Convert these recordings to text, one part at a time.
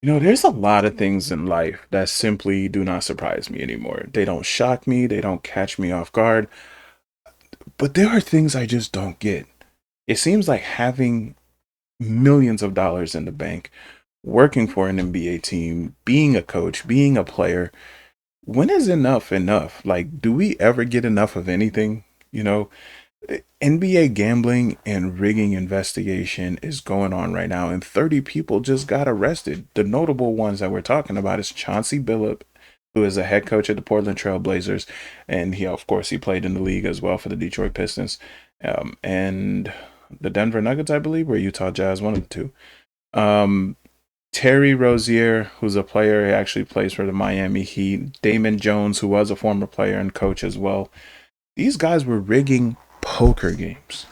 There's a lot of things in life that simply do not surprise me anymore. They don't shock me, they don't catch me off guard, but there are things I just don't get. It seems like having millions of dollars in the bank, working for an NBA team, being a coach, being a player, when is enough enough? Like, do we ever get enough of anything? You know, NBA gambling and rigging investigation is going on right now, and 30 people just got arrested. The notable ones that we're talking about is Chauncey Billups, who is a head coach at the Portland Trail Blazers, and of course, he played in the league as well for the Detroit Pistons, and the Denver Nuggets, I believe, or Utah Jazz, one of the two. Um, Terry Rozier, who's a player, he actually plays for the Miami Heat. Damon Jones, who was a former player and coach as well. These guys were rigging poker games.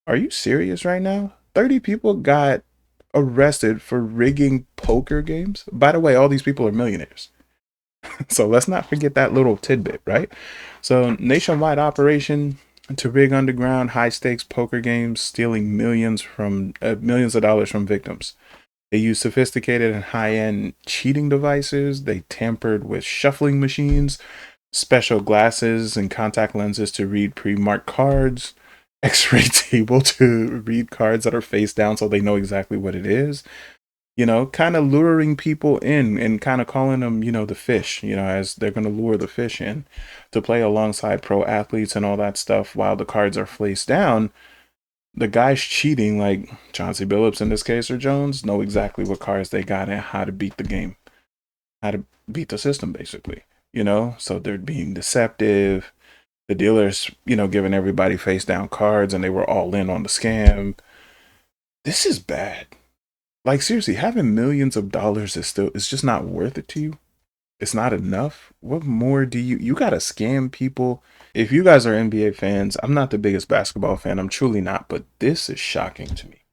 Are you serious right now? 30 people got arrested for rigging poker games. By the way, all these people are millionaires. So let's not forget that little tidbit, right? So, nationwide operation to rig underground high stakes poker games, stealing millions of dollars from victims. They used sophisticated and high end cheating devices. They tampered with shuffling machines, special glasses and contact lenses to read pre-marked cards, x-ray table to read cards that are face down so they know exactly what it is. Kind of luring people in and kind of calling them, the fish, as they're going to lure the fish in to play alongside pro athletes and all that stuff while the cards are face down. The guys cheating, like Chauncey Billups in this case or Jones, know exactly what cards they got and how to beat the game, how to beat the system, basically. So they're being deceptive. The dealers, giving everybody face down cards, and they were all in on the scam. This is bad. Like, seriously, having millions of dollars is just not worth it to you. It's not enough. What more do you gotta scam people? If you guys are NBA fans, I'm not the biggest basketball fan. I'm truly not, but this is shocking to me.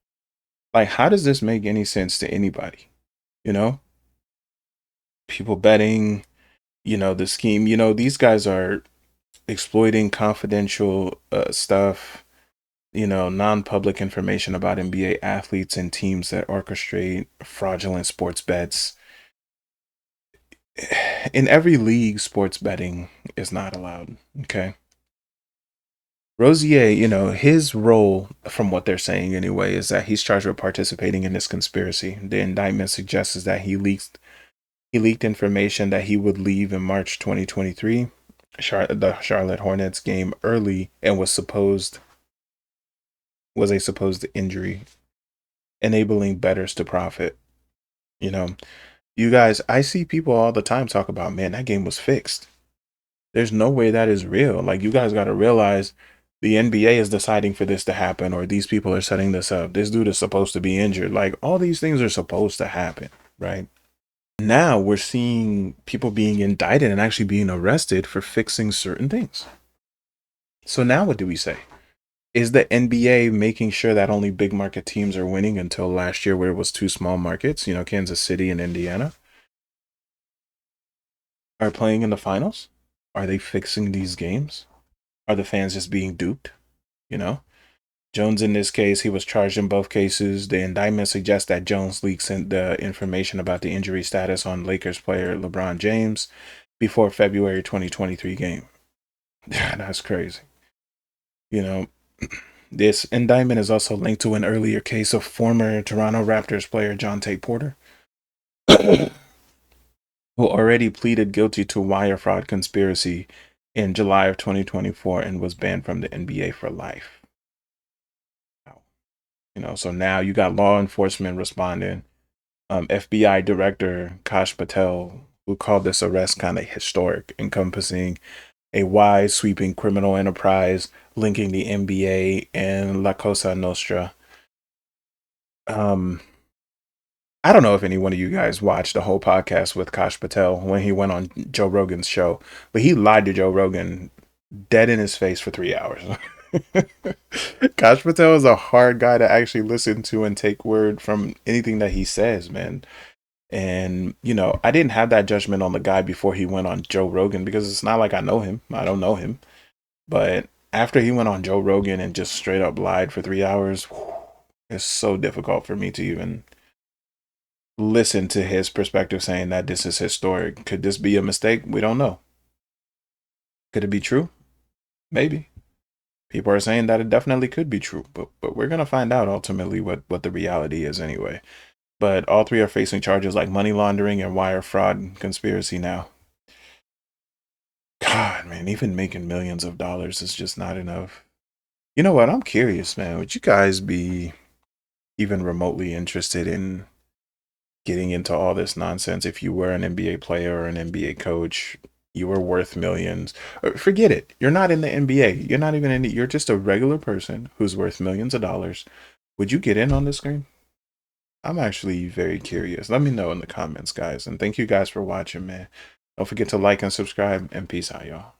Like, how does this make any sense to anybody? You know, people betting, the scheme, these guys are exploiting confidential stuff, non-public information about NBA athletes and teams that orchestrate fraudulent sports bets. In every league, sports betting is not allowed. Okay. Rozier, his role, from what they're saying anyway, is that he's charged with participating in this conspiracy. The indictment suggests that he leaked information that he would leave in March 2023, the Charlotte Hornets game early, and was a supposed injury, enabling bettors to profit. You know, you guys, I see people all the time talk about, man, that game was fixed. There's no way that is real. Like, you guys got to realize the NBA is deciding for this to happen, or these people are setting this up. This dude is supposed to be injured. Like, all these things are supposed to happen, right? Now we're seeing people being indicted and actually being arrested for fixing certain things. So now what do we say? Is the NBA making sure that only big market teams are winning until last year where it was two small markets, Kansas City and Indiana, are playing in the finals? Are they fixing these games? Are the fans just being duped? You know? Jones, in this case, he was charged in both cases. The indictment suggests that Jones leaks in the information about the injury status on Lakers player LeBron James before February 2023 game. That's crazy. You know, this indictment is also linked to an earlier case of former Toronto Raptors player John Tate Porter, who already pleaded guilty to wire fraud conspiracy in July of 2024 and was banned from the NBA for life. Wow. So now you got law enforcement responding. FBI Director Kash Patel, who called this arrest kind of historic, encompassing a wide sweeping criminal enterprise linking the NBA and La Cosa Nostra. Um, I don't know if any one of you guys watched the whole podcast with Kash Patel when he went on Joe Rogan's show, but he lied to Joe Rogan dead in his face for 3 hours. Kash Patel is a hard guy to actually listen to and take word from anything that he says, man. And, I didn't have that judgment on the guy before he went on Joe Rogan because it's not like I know him. I don't know him. But after he went on Joe Rogan and just straight up lied for 3 hours, it's so difficult for me to even listen to his perspective saying that this is historic. Could this be a mistake? We don't know. Could it be true? Maybe. People are saying that it definitely could be true, but we're gonna find out ultimately what the reality is anyway. But all three are facing charges like money laundering and wire fraud and conspiracy now. God, man, even making millions of dollars is just not enough. You know what? I'm curious, man. Would you guys be even remotely interested in getting into all this nonsense if you were an NBA player or an NBA coach? You were worth millions. Forget it. You're not in the NBA. You're not even in it. You're just a regular person who's worth millions of dollars. Would you get in on this screen? I'm actually very curious. Let me know in the comments, guys. And thank you guys for watching, man. Don't forget to like and subscribe, and peace out, y'all.